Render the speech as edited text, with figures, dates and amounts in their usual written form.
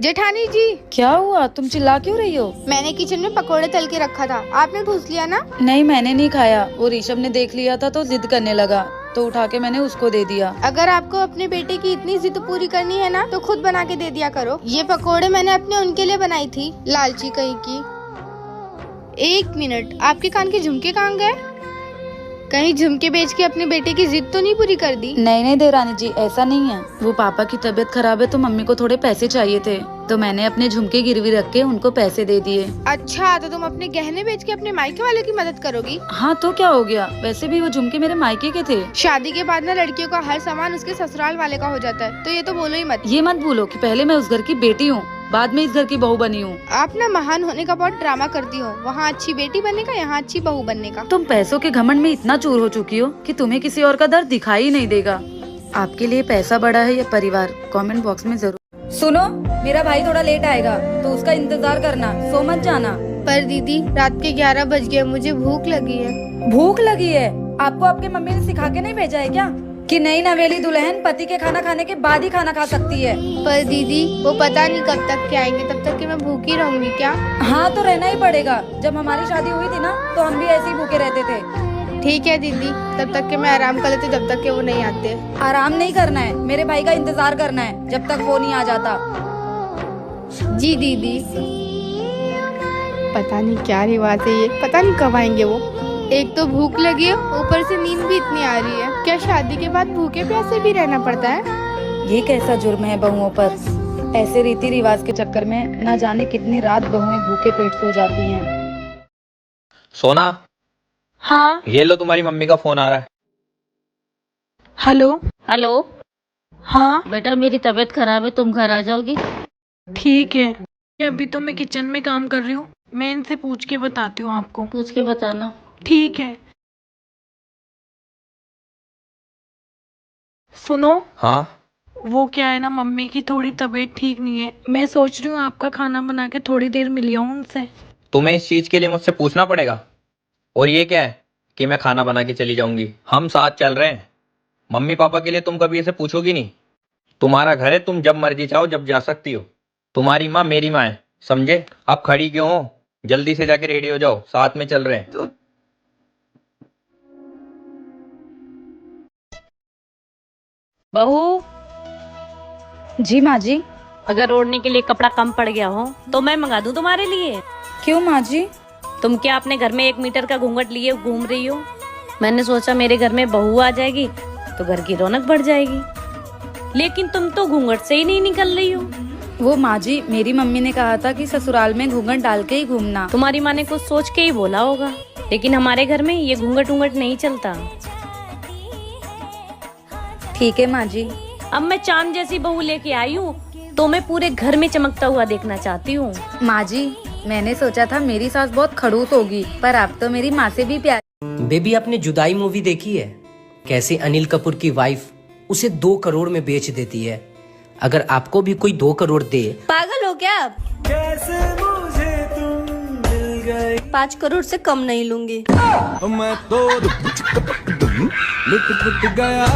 जेठानी जी, क्या हुआ? तुम चिल्ला क्यों रही हो? मैंने किचन में पकोड़े तल के रखा था, आपने ठूस लिया ना? नहीं, मैंने नहीं खाया। वो ऋषभ ने देख लिया था तो जिद करने लगा, तो उठा के मैंने उसको दे दिया। अगर आपको अपने बेटे की इतनी जिद पूरी करनी है ना, तो खुद बना के दे दिया करो। ये पकोड़े मैंने अपने उनके लिए बनाई थी, लालची कहीं की। एक मिनट, आपके कान के झुमके कहाँ गए? कहीं झुमके बेच के अपने बेटे की जिद तो नहीं पूरी कर दी? नहीं देवरानी जी, ऐसा नहीं है। वो पापा की तबीयत खराब है तो मम्मी को थोड़े पैसे चाहिए थे, तो मैंने अपने झुमके गिरवी रख के उनको पैसे दे दिए। अच्छा, तो तुम अपने गहने बेच के अपने मायके वाले की मदद करोगी? हाँ तो क्या हो गया, वैसे भी वो झुमके मेरे मायके के थे। शादी के बाद ना लड़कियों का हर सामान उसके ससुराल वाले का हो जाता है, तो ये तो बोलो ही मत। ये मत भूलो कि पहले मैं उस घर की बेटी हूँ, बाद में इस घर की बहू बनी हूँ। आप ना महान होने का बहुत ड्रामा करती हो। वहाँ अच्छी बेटी बनने का, यहाँ अच्छी बहू बनने का। तुम पैसों के घमंड में इतना चूर हो चुकी हो कि तुम्हें किसी और का दर्द दिखाई ही नहीं देगा। आपके लिए पैसा बड़ा है या परिवार, कमेंट बॉक्स में जरूर। सुनो, मेरा भाई थोड़ा लेट आएगा तो उसका इंतजार करना, सो मत जाना। पर दीदी, रात के 11 बज गए, मुझे भूख लगी है। भूख लगी है? आपको आपके मम्मी ने सिखा के नहीं भेजा है क्या कि नई नवेली दुल्हन पति के खाना खाने के बाद ही खाना खा सकती है? पर दीदी, वो पता नहीं कब तक के आएंगे, तब तक के मैं भूखी रहूंगी क्या? हाँ तो रहना ही पड़ेगा। जब हमारी शादी हुई थी ना, तो हम भी ऐसे ही भूखे रहते थे। ठीक है दीदी, तब तक के मैं आराम कर लेती, जब तक के वो नहीं आते। आराम नहीं करना है, मेरे भाई का इंतजार करना है जब तक वो नहीं आ जाता। जी दीदी। पता नहीं क्या रिवाज है ये, पता नहीं कब आएंगे वो। एक तो भूख लगी है, ऊपर से नींद भी इतनी आ रही है। क्या शादी के बाद भूखे प्यासे भी रहना पड़ता है? ये कैसा जुर्म है बहुओं पर? ऐसे रीति रिवाज के चक्कर में न जाने कितनी रात बहुएं भूखे पेट सो जाती हैं। सोना, हाँ। ये लो तुम्हारी मम्मी का फोन आ रहा है। हेलो। हेलो। हाँ बेटा, मेरी तबीयत खराब है, तुम घर आ जाओगी? ठीक है। अभी तो मैं किचन में काम कर रही हूँ, मैं इनसे पूछ के बताती हूँ आपको। पूछ के बताना। ठीक है। सुनो। हाँ। वो क्या है ना, मम्मी की थोड़ी तबीयत ठीक नहीं है। मैं सोच रही हूँ आपका खाना बना के थोड़ी देर मिल आऊँ उनसे। तुम्हें इस चीज के लिए मुझसे पूछना पड़ेगा? और ये क्या है कि मैं खाना बना के चली जाऊंगी? हम साथ चल रहे हैं। मम्मी पापा के लिए तुम कभी ऐसे पूछोगी नहीं। तुम्हारा घर है, तुम जब मर्जी चाहो जब जा सकती हो। तुम्हारी माँ मेरी माँ है, समझे? अब खड़ी क्यों हो? जल्दी से जाके रेडी हो जाओ, साथ में चल रहे हैं। बहू, जी माँ जी। अगर ओढ़ने के लिए कपड़ा कम पड़ गया हो तो मैं मंगा दूं तुम्हारे लिए। क्यों माँ जी? तुम क्या अपने घर में 1 मीटर का घूंघट लिए घूम रही हो? मैंने सोचा मेरे घर में बहू आ जाएगी तो घर की रौनक बढ़ जाएगी, लेकिन तुम तो घूंघट से ही नहीं निकल रही हो। वो माँ जी, मेरी मम्मी ने कहा था कि ससुराल में घूंघट डाल के ही घूमना। तुम्हारी माँ ने कुछ सोच के ही बोला होगा, लेकिन हमारे घर में ये घूंघट ऊंघट नहीं चलता। ठीक है माँ जी। अब मैं चांद जैसी बहू लेके आई हूँ, तो मैं पूरे घर में चमकता हुआ देखना चाहती हूँ। माँ जी, मैंने सोचा था मेरी सास बहुत खड़ूस होगी, पर आप तो मेरी माँ से भी प्यार। बेबी, आपने जुदाई मूवी देखी है? कैसे अनिल कपूर की वाइफ उसे 2 करोड़ में बेच देती है। अगर आपको भी कोई 2 करोड़ दे। पागल हो क्या आप? कैसे मुझे तुम मिल गई। 5 करोड़ से कम नहीं लूंगी। मैं तो लुट गया।